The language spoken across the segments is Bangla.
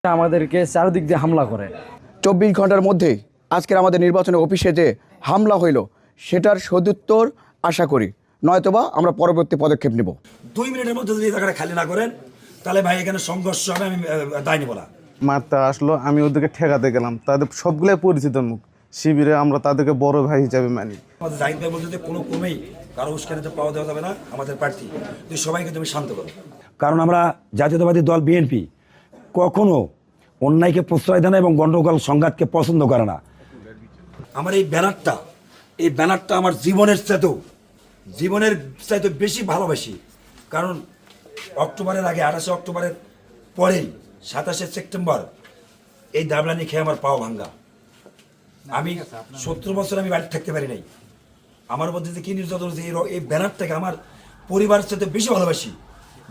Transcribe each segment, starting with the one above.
আমাদেরকে চারিদিক দিয়ে হামলা করে। 24 ঘন্টার মধ্যে আজকের আমাদের নির্বাচনী অফিসে যে হামলা হইল সেটার সদুত্তর আশা করি, নয়তোবা আমরা পরবর্তী পদক্ষেপ নেব। 2 মিনিটের মধ্যে যদি জায়গাটা খালি না করেন তাহলে ভাই এখানে সংঘর্ষ হবে, আমি দায় নেব না। মারতে আসলো, আমি ওদেরকে ঠেকাতে গেলাম, তাদের সবগুলোই পরিচিত মুখ। শিবিরে আমরা তাদেরকে বড় ভাই হিসাবে মানি। আমাদের জাহিদ ভাই বলতে কোনো ক্রমেই কারো উস্কানিতে পাওয়া দেওয়া যাবে না আমাদের প্রার্থী, তুই সবাইকে তুমি শান্ত করো। কারণ আমরা জাতীয়তাবাদী দল বিএনপি কখনো অন্যায়কে প্রশ্রয় দেয় না এবং গণ্ডগোল সংঘাতকে পছন্দ করে না। আমার এই ব্যানারটা আমার জীবনের চাইতেও বেশি ভালোবাসি। কারণ অক্টোবরের আগে 28 অক্টোবরের পরেই 27 সেপ্টেম্বর এই দাবলানি খেয়ে আমার পাও ভাঙ্গা। আমি 70 বছর আমি বাড়িতে থাকতে পারি নাই। আমার মধ্যে যে কি নির্যাতন হচ্ছে, এই ব্যানারটাকে আমার পরিবারের সাথে বেশি ভালোবাসি,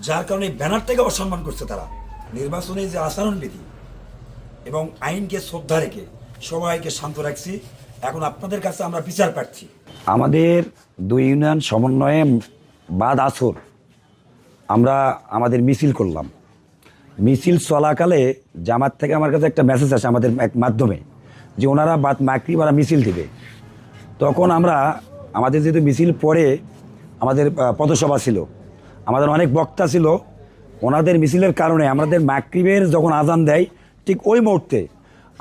যার কারণে এই ব্যানারটাকে অসম্মান করছে তারা। নির্বাচনে যে আচরণবিধি এবং আইনকে শ্রদ্ধা রেখে সবাইকে শান্ত রাখছি। এখন আপনাদের কাছে আমরা বিচার পাচ্ছি। আমাদের দুই ইউনিয়ন সমন্বয়ে বাদ আসর আমরা আমাদের মিছিল করলাম। মিছিল চলাকালে জামাত থেকে আমার কাছে একটা মেসেজ আসে আমাদের এক মাধ্যমে, যে ওনারা বাদ মাকরি ওরা মিছিল দেবে। তখন আমরা আমাদের যেহেতু মিছিল পরে আমাদের পথসভা ছিল, আমাদের অনেক বক্তা ছিল, ওনাদের মিছিলের কারণে আমাদের মাকরিবের যখন আজান দেয় ঠিক ওই মুহূর্তে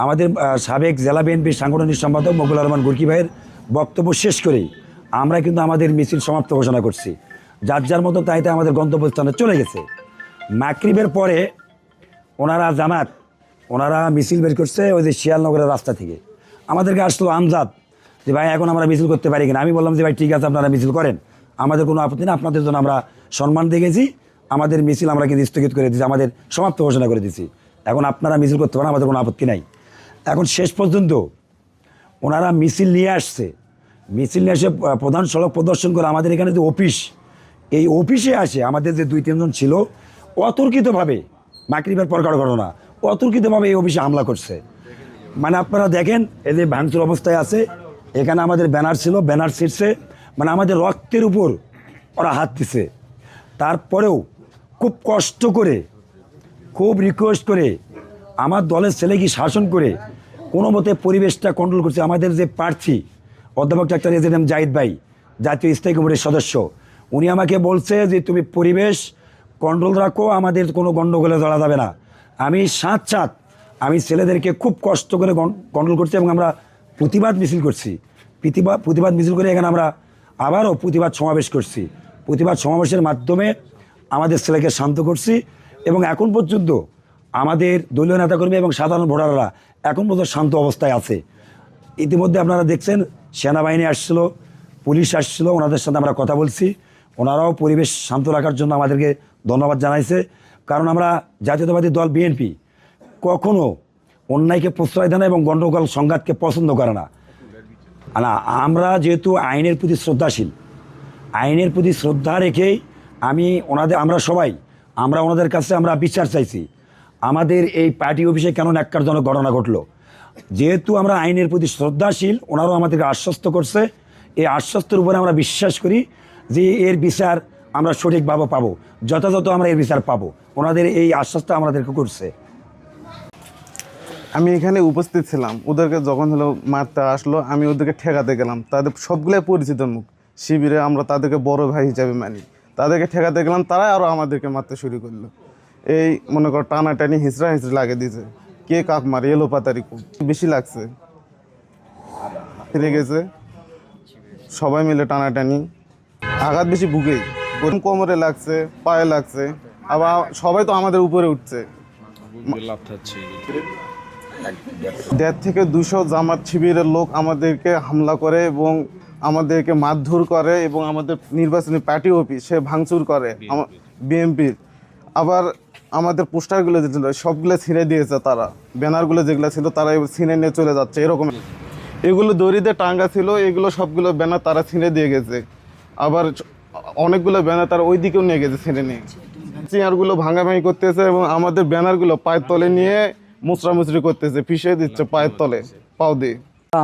আমাদের সাবেক জেলা বিএনপির সাংগঠনিক সম্পাদক মকবুল রহমান গুরকি ভাইয়ের বক্তব্য শেষ করেই আমরা কিন্তু আমাদের মিছিল সমাপ্ত ঘোষণা করছি। যার যার মতো তাইতে আমাদের গন্তব্যস্থানে চলে গেছে। মাকরিবের পরে ওনারা মিছিল বের করছে ওই যে শিয়ালনগরের রাস্তা থেকে। আমাদেরকে আসলো আমজাদ যে ভাই এখন আমরা মিছিল করতে পারি কিনা। আমি বললাম যে ভাই ঠিক আছে, আপনারা মিছিল করেন, আমাদের কোনো আপত্তি না, আপনাদের জন্য আমরা সম্মান দেখেছি, আমাদের মিছিল আমরা কিন্তু স্থগিত করে দিয়েছি, আমাদের সমাপ্ত ঘোষণা করে দিয়েছি। এখন আপনারা মিছিল করতে পারেন, আমাদের কোনো আপত্তি নাই। এখন শেষ পর্যন্ত ওনারা মিছিল নিয়ে এসে প্রধান সড়ক প্রদর্শন করে আমাদের এখানে যে অফিস, এই অফিসে আসে আমাদের যে 2-3 জন ছিল অতর্কিতভাবে, মাকরিবের পর ঘটনা, অতর্কিতভাবে এই অফিসে হামলা করছে। মানে আপনারা দেখেন এই যে ভাঙচুর অবস্থায় আছে, এখানে আমাদের ব্যানার ছিল, ব্যানার ছিঁড়ছে, মানে আমাদের রক্তের উপর ওরা হাত দিছে। তারপরেও খুব কষ্ট করে, খুব রিকোয়েস্ট করে, আমার দলের ছেলেকে শাসন করে কোনো মতে পরিবেশটা কন্ট্রোল করছে। আমাদের যে প্রার্থী অধ্যাপক ডাক্তার এজেএম জাহিদ ভাই, জাতীয় স্থায়ী কমিটির সদস্য, উনি আমাকে বলছে যে তুমি পরিবেশ কন্ট্রোল রাখো, আমাদের কোনো গণ্ডগোলে জড়া যাবে না। আমি ছেলেদেরকে খুব কষ্ট করে কন্ট্রোল করছি এবং আমরা প্রতিবাদ মিছিল করছি। প্রতিবাদ মিছিল করে এখানে আমরা আবারও প্রতিবাদ সমাবেশ করছি। প্রতিবাদ সমাবেশের মাধ্যমে আমাদের ছেলেকে শান্ত করছি এবং এখন পর্যন্ত আমাদের দলীয় নেতাকর্মী এবং সাধারণ ভোটাররা এখন পর্যন্ত শান্ত অবস্থায় আছে। ইতিমধ্যে আপনারা দেখছেন সেনাবাহিনী আসছিল, পুলিশ আসছিল, ওনাদের সাথে আমরা কথা বলছি, ওনারাও পরিবেশ শান্ত রাখার জন্য আমাদেরকে ধন্যবাদ জানাইছে। কারণ আমরা জাতীয়তাবাদী দল বিএনপি কখনো অন্যায়কে প্রশ্রয় দেয় না এবং গণ্ডগোল সংঘাতকে পছন্দ করে না। আমরা যেহেতু আইনের প্রতি শ্রদ্ধাশীল, আইনের প্রতি শ্রদ্ধা রেখেই আমরা ওনাদের কাছে আমরা বিচার চাইছি। আমাদের এই পার্টি অফিসে কেন ন্যাক্কারজনক ঘটনা ঘটলো, যেহেতু আমরা আইনের প্রতি শ্রদ্ধাশীল, ওনারাও আমাদেরকে আশ্বস্ত করছে। এই আশ্বস্তের উপরে আমরা বিশ্বাস করি যে এর বিচার আমরা সঠিকভাবে পাবো, যথাযথ আমরা এর বিচার পাবো। ওনাদের এই আশ্বাসটা আমাদেরকে করছে। আমি এখানে উপস্থিত ছিলাম, ওদেরকে যখন হলো মারতে আসলো, আমি ওদেরকে ঠেকাতে গেলাম, তাদের সবগুলোই পরিচিত মুখ। শিবিরে আমরা তাদেরকে বড় ভাই হিসাবে মানি, তাদেরকে ঠেকাতে গেলাম, তারাই আরও আমাদেরকে মারতে শুরু করলো। এই মনে করো টানাটানি হিঁচড়া লাগিয়ে দিয়েছে, কে কাক মারে এলো পাতারি খুব বেশি লাগছে, ফিরে গেছে, সবাই মিলে টানাটানি, আঘাত বেশি বুকেই, কোমরে লাগছে, পায়ে লাগছে, আবার সবাই তো আমাদের উপরে উঠছে। 1.5 থেকে 200 জামাত শিবিরের লোক আমাদেরকে হামলা করে এবং আমাদেরকে মারধর করে এবং আমাদের নির্বাচনী পার্টি অফিস সে ভাঙচুর করে বিএনপির। আবার আমাদের পোস্টারগুলো যে ছিল সবগুলো ছিঁড়ে দিয়েছে তারা, ব্যানারগুলো যেগুলো ছিল তারা ছিঁড়ে নিয়ে চলে যাচ্ছে। এরকম এগুলো দড়িতে টাঙ্গা ছিল, এগুলো সবগুলো ব্যানার তারা ছিঁড়ে দিয়ে গেছে। আবার অনেকগুলো ব্যানার তারা ওই দিকেও নিয়ে গেছে ছিঁড়ে নিয়ে। চেয়ারগুলো ভাঙাভাঙি করতেছে এবং আমাদের ব্যানারগুলো পায়ের তলে নিয়ে মুচড়ামুচড়ি করতেছে, পিছিয়ে দিচ্ছে পায়ের তলে পাও দিয়ে।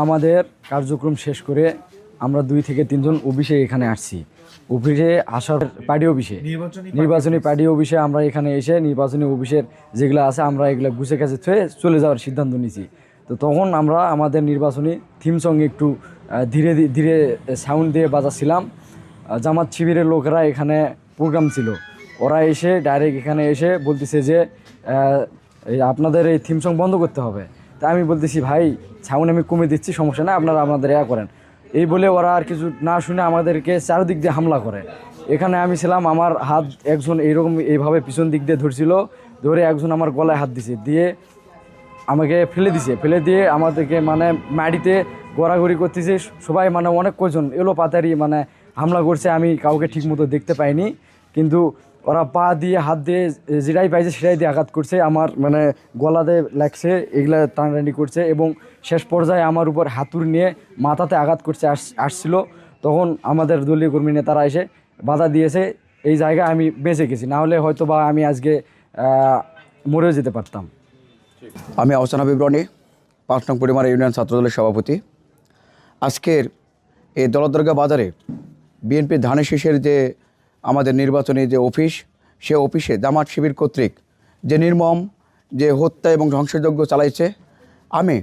আমাদের কার্যক্রম শেষ করে আমরা 2 থেকে 3 জন অফিসে এখানে আসছি। অফিসে আসার পার্টি অফিসে নির্বাচনী পার্টি অফিসে আমরা এখানে এসে নির্বাচনী অফিসের যেগুলো আছে আমরা এগুলো গুছে কাছে থুয়ে চলে যাওয়ার সিদ্ধান্ত নিয়েছি। তো তখন আমরা আমাদের নির্বাচনী থিম সঙ্গ একটু ধীরে ধীরে সাউন্ড দিয়ে বাজাচ্ছিলাম। জামাত শিবিরের লোকেরা এখানে প্রোগ্রাম ছিল, ওরা এসে ডাইরেক্ট এখানে এসে বলতেছে যে আপনাদের এই থিম সং বন্ধ করতে হবে। তা আমি বলতেছি ভাই সাউন্ড আমি কমে দিচ্ছি, সমস্যা না, আপনারা আমাদের করেন। এই বলে ওরা আর কিছু না শুনে আমাদেরকে চারদিক দিয়ে হামলা করে। এখানে আমি ছিলাম, আমার হাত একজন এইভাবে পিছন দিক দিয়ে ধরছিল, ধরে একজন আমার গলায় হাত দিছে, দিয়ে আমাকে ফেলে দিয়ে আমাদেরকে মানে মাটিতে গড়াগড়ি করতেছে সবাই, মানে অনেক কজন এলো পাতারি মানে হামলা করছে। আমি কাউকে ঠিকমতো দেখতে পাইনি, কিন্তু ওরা পা দিয়ে হাত দিয়ে যেটাই পাইছে সেটাই দিয়ে আঘাত করছে, আমার মানে গলাতে লাগছে, এগুলা টানাটানি করছে এবং শেষ পর্যায়ে আমার উপর হাতুড়ি নিয়ে মাথাতে আঘাত করছে আসছিল। তখন আমাদের দলীয় কর্মী নেতারা এসে বাধা দিয়েছে, এই জায়গায় আমি বেঁচে গেছি, না হলে হয়তো বা আমি আজকে মরেও যেতে পারতাম। আমি আহসান হাবিব রনি, 5 নং পরিমার ইউনিয়ন ছাত্রদলের সভাপতি। আজকের এই দলদরগা বাজারে বিএনপি ধানের শীষের যে আমাদের নির্বাচনী যে অফিস, সে অফিসে জামাত শিবির কর্তৃক যে নির্মম যে হত্যা এবং ধ্বংসযজ্ঞ চালাইছে, আমি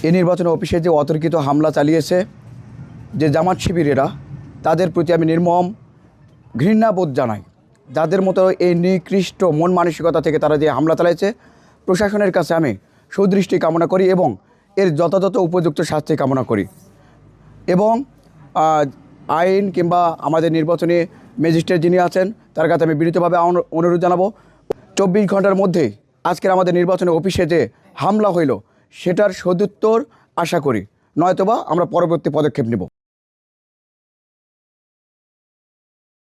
এই নির্বাচনী অফিসে যে অতর্কিত হামলা চালিয়েছে যে জামাত শিবিরেরা, তাদের প্রতি আমি নির্মম ঘৃণাবোধ জানাই। যাদের মতো এই নিকৃষ্ট মন মানসিকতা থেকে তারা যে হামলা চালাইছে, প্রশাসনের কাছে আমি সুদৃষ্টি কামনা করি এবং এর যথাযথ উপযুক্ত শাস্তি কামনা করি। এবং আইন কিংবা আমাদের নির্বাচনী ম্যাজিস্ট্রেট যিনি আছেন তার কাছে আমি বিনীতভাবে অনুরোধ জানাবো, 24 ঘন্টার মধ্যেই আজকের আমাদের নির্বাচনী অফিসে যে হামলা হইল সেটার সদুত্তর আশা করি, নয়তোবা আমরা পরবর্তী পদক্ষেপ নেব।